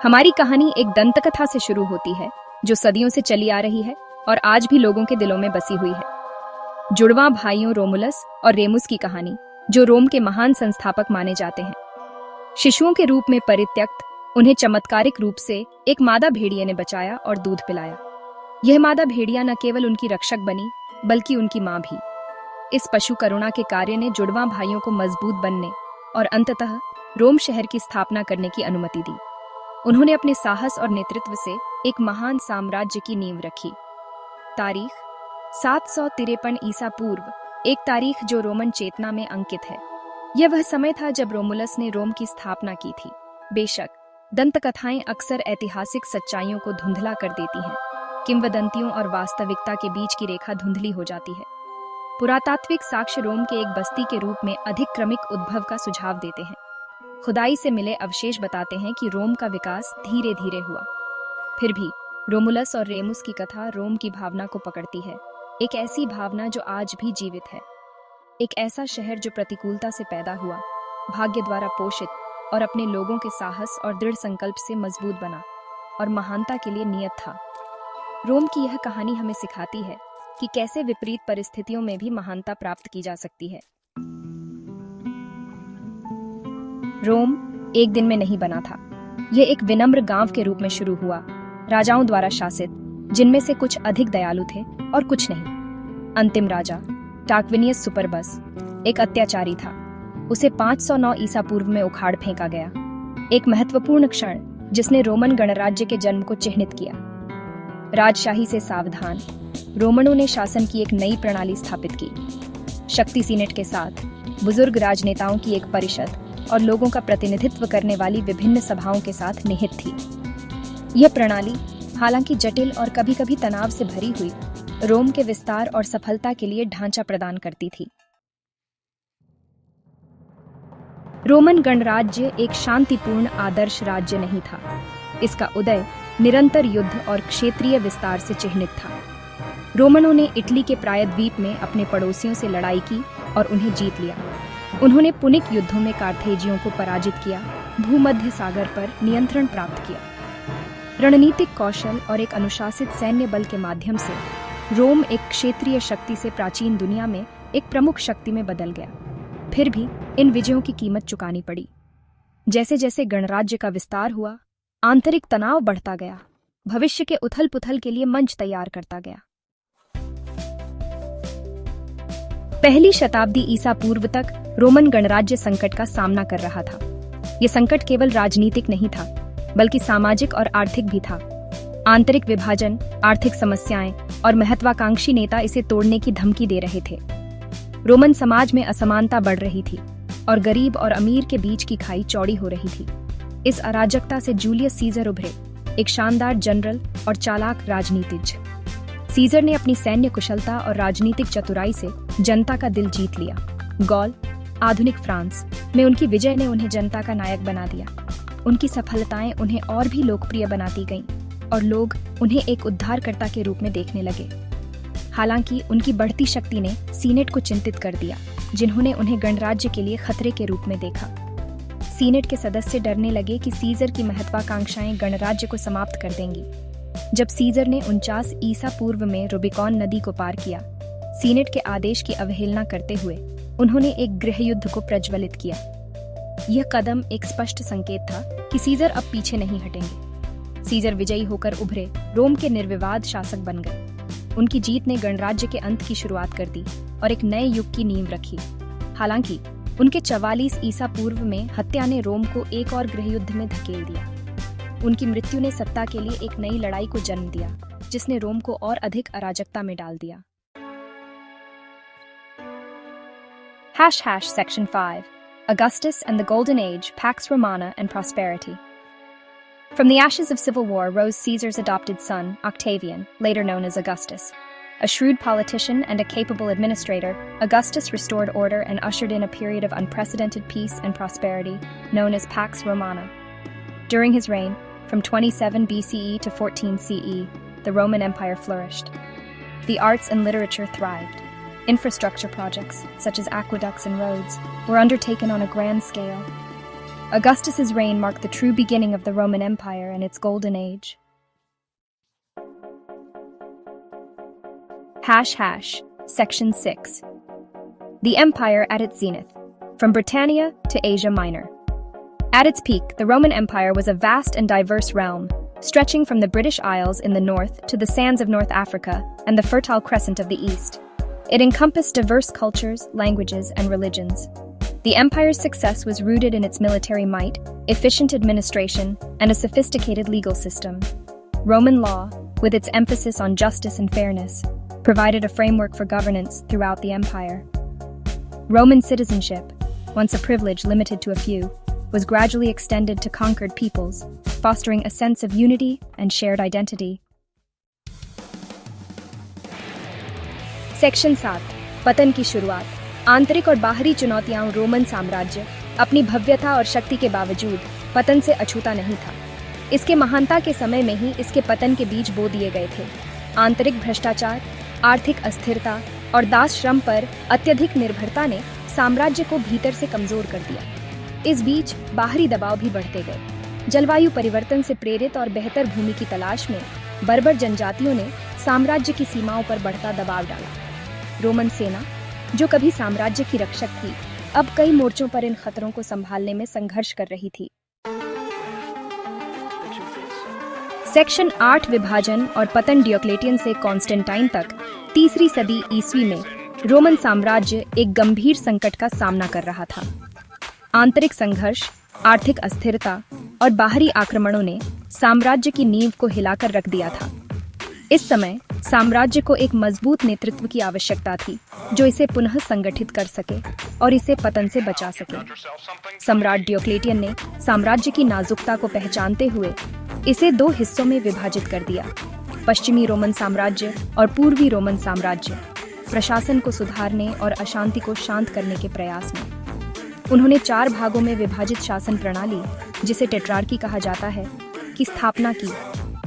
हमारी कहानी एक दंतकथा से शुरू होती है जो सदियों से चली आ रही है और आज भी लोगों के दिलों में बसी हुई है। जुड़वां भाइयों रोमुलस और रेमुस की कहानी, जो रोम के महान संस्थापक माने जाते हैं। शिशुओं के रूप में परित्यक्त उन्हें चमत्कारिक रूप से एक मादा भेड़िए ने बचाया और दूध पिलाया। यह मादा भेड़िया न केवल उनकी रक्षक बनी बल्कि उनकी मां भी। इस पशु करुणा के कार्य ने जुड़वां भाइयों को मजबूत बनने और अंततः रोम शहर की स्थापना करने की अनुमति दी। उन्होंने अपने साहस और नेतृत्व से एक महान साम्राज्य की नींव रखी। तारीख 753 ईसा पूर्व, एक तारीख जो रोमन चेतना में अंकित है। यह वह समय था जब रोमुलस ने रोम की स्थापना की थी। बेशक दंतकथाएं अक्सर ऐतिहासिक सच्चाइयों को धुंधला कर देती हैं। किंवदंतियों और वास्तविकता के बीच की रेखा धुंधली हो जाती है। पुरातात्विक साक्ष्य रोम के एक बस्ती के रूप में अधिक क्रमिक उद्भव का सुझाव देते हैं। खुदाई से मिले अवशेष बताते हैं कि रोम का विकास धीरे धीरे हुआ। फिर भी रोमुलस और रेमुस की कथा रोम की भावना को पकड़ती है, एक ऐसी भावना जो आज भी जीवित है। एक ऐसा शहर जो प्रतिकूलता से पैदा हुआ, भाग्य द्वारा पोषित और अपने लोगों के साहस और दृढ़ संकल्प से मजबूत बना और महानता के लिए नियत था। रोम की यह कहानी हमें सिखाती है कि कैसे विपरीत परिस्थितियों में भी महानता प्राप्त की जा सकती है। रोम एक दिन में नहीं बना था। यह एक विनम्र गांव के रूप में शुरू हुआ, राजाओं द्वारा शासित, जिनमें से कुछ अधिक दयालु थे और कुछ नहीं। अंतिम राजा टार्क्विनियस सुपरबस एक अत्याचारी था। उसे 509 ईसा पूर्व में उखाड़ फेंका गया। एक महत्वपूर्ण क्षण जिसने रोमन गणराज्य के जन्म को चिह्नित किया। राजशाही से सावधान रोमनों ने शासन की एक नई प्रणाली स्थापित की। शक्ति सीनेट के साथ बुजुर्ग राजनेताओं की एक परिषद और लोगों का प्रतिनिधित्व करने वाली विभिन्न सभाओं के साथ निहित थी। यह प्रणाली, हालांकि जटिल और कभी-कभी तनाव से भरी हुई, रोम के विस्तार और सफलता के लिए ढांचा प्रदान करती थी। रोमन गणराज्य एक शांतिपूर्ण आदर्श राज्य नहीं था। इसका उदय निरंतर युद्ध और क्षेत्रीय विस्तार से चिह्नित था। रोमनों ने इटली के प्रायद्वीप में अपने पड़ोसियों से लड़ाई की और उन्हें जीत लिया। उन्होंने पुनिक युद्धों में कार्थेजियों को पराजित किया, भूमध्य सागर पर नियंत्रण प्राप्त किया। रणनीतिक कौशल और एक अनुशासित सैन्य बल के माध्यम से रोम एक क्षेत्रीय शक्ति से प्राचीन दुनिया में एक प्रमुख शक्ति में बदल गया। फिर भी इन विजयों की कीमत चुकानी पड़ी। जैसे जैसे गणराज्य का विस्तार हुआ, आंतरिक तनाव बढ़ता गया, भविष्य के उथल-पुथल के लिए मंच तैयार करता गया। पहली शताब्दी ईसा पूर्व तक रोमन गणराज्य संकट का सामना कर रहा था। यह संकट केवल राजनीतिक नहीं था, बल्कि सामाजिक और आर्थिक भी था। आंतरिक विभाजन, आर्थिक समस्याएं और महत्वाकांक्षी नेता इसे तोड़ने की धमकी दे रहे थे। रोमन समाज में असमानता बढ़ रही थी और गरीब और अमीर के बीच की खाई चौड़ी हो रही थी। इस अराजकता से जूलियस सीजर उभरे, एक शानदार जनरल और चालाक राजनीतिज्ञ। सीजर ने अपनी सैन्य कुशलता और राजनीतिक चतुराई से जनता का दिल जीत लिया। गॉल, आधुनिक फ्रांस में उनकी विजय ने उन्हें जनता का नायक बना दिया। उनकी सफलताएं उन्हें और भी लोकप्रिय बनाती गईं और लोग उन्हें एक उद्धारकर्ता के रूप में देखने लगे। हालांकि उनकी बढ़ती शक्ति ने सीनेट को चिंतित कर दिया, जिन्होंने उन्हें गणराज्य के लिए खतरे के रूप में देखा। सीनेट के सदस्य डरने लगे कि सीजर की महत्वाकांक्षाएं गणराज्य को समाप्त कर देंगी। जब सीजर ने 49 ईसा पूर्व में रूबिकॉन नदी को पार किया, सीनेट के आदेश की अवहेलना करते हुए उन्होंने एक गृहयुद्ध को प्रज्वलित किया। यह कदम एक स्पष्ट संकेत था कि सीजर अब पीछे नहीं हटेंगे। सीजर विजयी होकर उभरे, रोम के निर्विवाद शासक बन गए। उनकी जीत ने गणराज्य के अंत की शुरुआत कर दी और एक नए युग की नींव रखी। हालांकि उनके 44 ईसा पूर्व में हत्या ने रोम को एक और गृहयुद्ध में धकेल दिया। उनकी मृत्यु ने सत्ता के लिए एक नई लड़ाई को जन्म दिया, जिसने रोम को और अधिक अराजकता में डाल दिया। Section 5. Augustus and the Golden Age, Pax Romana and Prosperity. From the ashes of civil war rose Caesar's adopted son, Octavian, later known as Augustus. A shrewd politician and a capable administrator, Augustus restored order and ushered in a period of unprecedented peace and prosperity, known as Pax Romana. During his reign, from 27 BCE to 14 CE, the Roman Empire flourished. The arts and literature thrived. Infrastructure projects, such as aqueducts and roads, were undertaken on a grand scale. Augustus's reign marked the true beginning of the Roman Empire and its golden age. Section 6. The Empire at its zenith, from Britannia to Asia Minor. At its peak, the Roman Empire was a vast and diverse realm, stretching from the British Isles in the north to the sands of North Africa and the Fertile Crescent of the east. It encompassed diverse cultures, languages, and religions. The empire's success was rooted in its military might, efficient administration, and a sophisticated legal system. Roman law, with its emphasis on justice and fairness, provided a framework for governance throughout the empire. Roman citizenship, once a privilege limited to a few, was gradually extended to conquered peoples, fostering a sense of unity and shared identity. Section 7. पतन की शुरुआत. आंतरिक और बाहरी चुनौतियां. Roman साम्राज्य अपनी भव्यता और शक्ति के बावजूद पतन से अछूता नहीं था. इसके महानता के समय में ही इसके पतन के बीज बो दिए गए थे. आंतरिक भ्रष्टाचार, आर्थिक अस्थिरता और दास श्रम पर अत्यधिक निर्भरता ने साम्राज्य को भीतर से कमजोर कर दिया. इस बीच बाहरी दबाव भी बढ़ते गए. जलवायु परिवर्तन से प्रेरित और बेहतर भूमि की तलाश में बर्बर जनजातियों ने साम्राज्य की सीमाओं पर बढ़ता दबाव डाला. रोमन सेना, जो कभी साम्राज्य की रक्षक थी, अब कई मोर्चों पर इन खतरों को संभालने में संघर्ष कर रही थी. सेक्शन 8. विभाजन और पतन. डियोक्लेटियन से कॉन्स्टेंटाइन तक 3री सदी ईस्वी में रोमन साम्राज्य एक गंभीर संकट का सामना कर रहा था. आंतरिक संघर्ष, आर्थिक अस्थिरता और बाहरी आक्रमणों ने साम्राज्य की नींव को हिलाकर रख दिया था. इस समय साम्राज्य को एक मजबूत नेतृत्व की आवश्यकता थी, जो इसे पुनः संगठित कर सके और इसे पतन से बचा सके. सम्राट डियोक्लेटियन ने साम्राज्य की नाजुकता को पहचानते हुए इसे 2 हिस्सों में विभाजित कर दिया: पश्चिमी रोमन साम्राज्य और पूर्वी रोमन साम्राज्य. प्रशासन को सुधारने और अशांति को शांत करने के प्रयास में उन्होंने 4 भागों में विभाजित शासन प्रणाली, जिसे टेट्रार्की कहा जाता है, की स्थापना की,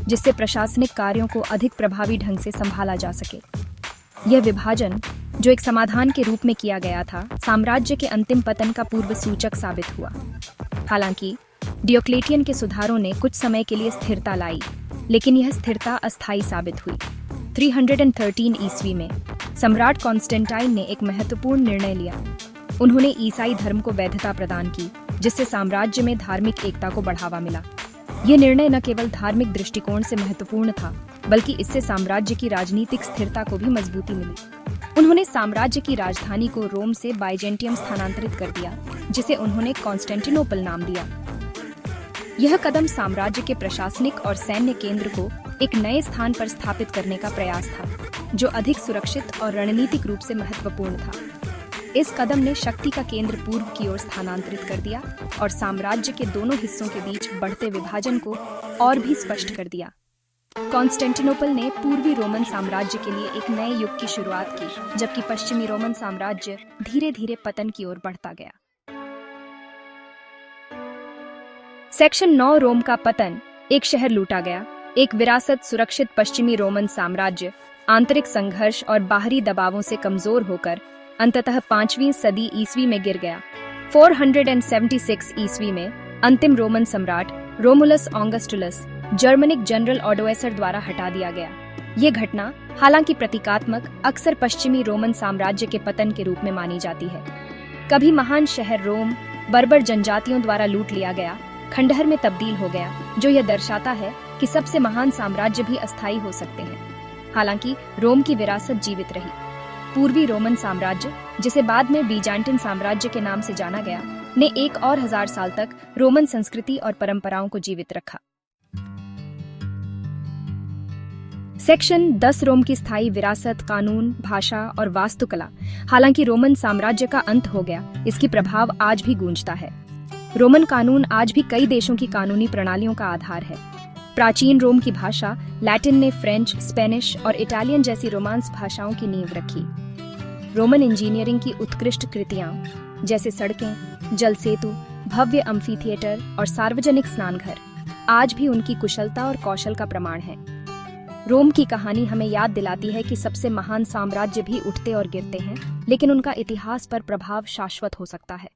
जिससे प्रशासनिक कार्यों को अधिक प्रभावी ढंग से संभाला जा सके. यह विभाजन, जो एक समाधान के रूप में किया गया था, साम्राज्य के अंतिम पतन का पूर्व सूचक साबित हुआ. हालांकि डियोक्लेटियन के सुधारों ने कुछ समय के लिए स्थिरता लाई, लेकिन यह स्थिरता अस्थायी साबित हुई. 313 ईस्वी में सम्राट कॉन्स्टेंटाइन ने एक महत्वपूर्ण निर्णय लिया. उन्होंने ईसाई धर्म को वैधता प्रदान की, जिससे साम्राज्य में धार्मिक एकता को बढ़ावा मिला. यह निर्णय न केवल धार्मिक दृष्टिकोण से महत्वपूर्ण था, बल्कि इससे साम्राज्य की राजनीतिक स्थिरता को भी मजबूती मिली. उन्होंने साम्राज्य की राजधानी को रोम से बाइजेंटियम स्थानांतरित कर दिया, जिसे उन्होंने कॉन्स्टेंटिनोपल नाम दिया. यह कदम साम्राज्य के प्रशासनिक और सैन्य केंद्र को एक नए स्थान पर स्थापित करने का प्रयास था, जो अधिक सुरक्षित और रणनीतिक रूप से महत्वपूर्ण था. इस कदम ने शक्ति का केंद्र पूर्व की ओर स्थानांतरित कर दिया और साम्राज्य के दोनों हिस्सों के बीच बढ़ते विभाजन को और भी स्पष्ट कर दिया. कॉन्स्टेंटिनोपल ने पूर्वी रोमन साम्राज्य के लिए एक नए युग की शुरुआत की, जबकि पश्चिमी रोमन साम्राज्य धीरे धीरे पतन की ओर बढ़ता गया. सेक्शन 9. रोम का पतन. एक शहर लूटा गया. एक विरासत सुरक्षित पश्चिमी रोमन साम्राज्य आंतरिक संघर्ष और बाहरी दबावों से कमजोर होकर अंततः 5वीं सदी ईस्वी में गिर गया. 476 ईस्वी में अंतिम रोमन सम्राट रोमुलस ऑगस्टुलस जर्मनिक जनरल ऑडोएसर द्वारा हटा दिया गया. ये घटना, हालांकि प्रतीकात्मक, अक्सर पश्चिमी रोमन साम्राज्य के पतन के रूप में मानी जाती है. कभी महान शहर रोम बर्बर जनजातियों द्वारा लूट लिया गया, खंडहर में तब्दील हो गया, जो यह दर्शाता है कि सबसे महान साम्राज्य भी अस्थायी हो सकते हैं. हालांकि रोम की विरासत जीवित रही. पूर्वी रोमन साम्राज्य, जिसे बाद में बीजांटिन साम्राज्य के नाम से जाना गया, ने 1 और 1000 साल तक रोमन संस्कृति और परंपराओं को जीवित रखा. सेक्शन 10. रोम की स्थायी विरासत, कानून, भाषा और वास्तुकला. हालांकि रोमन साम्राज्य का अंत हो गया, इसकी प्रभाव आज भी गूंजता है. रोमन कानून आज भी कई देशों की कानूनी प्रणालियों का आधार है. प्राचीन रोम की भाषा लैटिन ने फ्रेंच, स्पेनिश और इटालियन जैसी रोमांस भाषाओं की नींव रखी. रोमन इंजीनियरिंग की उत्कृष्ट कृतियां, जैसे सड़कें, जल सेतु, भव्य अम्फी थिएटर और सार्वजनिक स्नानघर, आज भी उनकी कुशलता और कौशल का प्रमाण है. रोम की कहानी हमें याद दिलाती है कि सबसे महान साम्राज्य भी उठते और गिरते हैं, लेकिन उनका इतिहास पर प्रभाव शाश्वत हो सकता है.